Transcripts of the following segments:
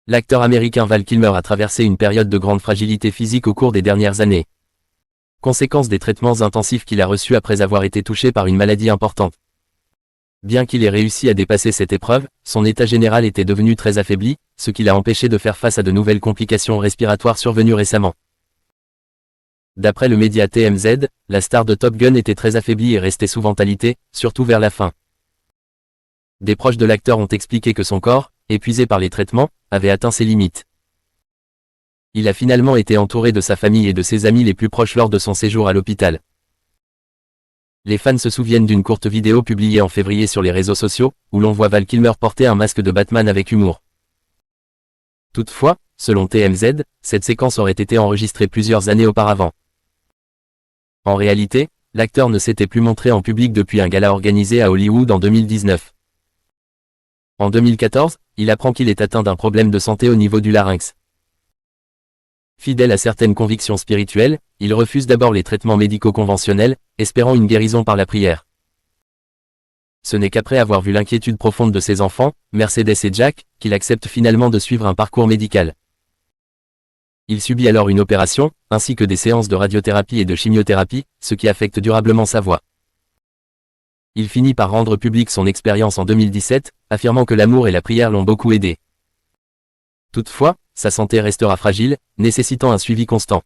L'acteur américain Val Kilmer a traversé une période de grande fragilité physique au cours des dernières années. Conséquence des traitements intensifs qu'il a reçus après avoir été touché par une maladie importante. Bien qu'il ait réussi à dépasser cette épreuve, son état général était devenu très affaibli, ce qui l'a empêché de faire face à de nouvelles complications respiratoires survenues récemment. D'après le média TMZ, la star de Top Gun était très affaiblie et restait souvent alitée, surtout vers la fin. Des proches de l'acteur ont expliqué que son corps, épuisé par les traitements, avait atteint ses limites. Il a finalement été entouré de sa famille et de ses amis les plus proches lors de son séjour à l'hôpital. Les fans se souviennent d'une courte vidéo publiée en février sur les réseaux sociaux, où l'on voit Val Kilmer porter un masque de Batman avec humour. Toutefois, selon TMZ, cette séquence aurait été enregistrée plusieurs années auparavant. En réalité, l'acteur ne s'était plus montré en public depuis un gala organisé à Hollywood en 2019. En 2014, il apprend qu'il est atteint d'un problème de santé au niveau du larynx. Fidèle à certaines convictions spirituelles, il refuse d'abord les traitements médicaux conventionnels, espérant une guérison par la prière. Ce n'est qu'après avoir vu l'inquiétude profonde de ses enfants, Mercedes et Jack, qu'il accepte finalement de suivre un parcours médical. Il subit alors une opération, ainsi que des séances de radiothérapie et de chimiothérapie, ce qui affecte durablement sa voix. Il finit par rendre publique son expérience en 2017, affirmant que l'amour et la prière l'ont beaucoup aidé. Toutefois, sa santé restera fragile, nécessitant un suivi constant.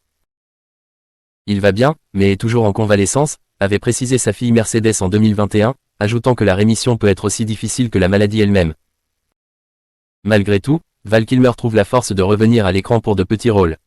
Il va bien, mais est toujours en convalescence, avait précisé sa fille Mercedes en 2021, ajoutant que la rémission peut être aussi difficile que la maladie elle-même. Malgré tout, Val Kilmer trouve la force de revenir à l'écran pour de petits rôles.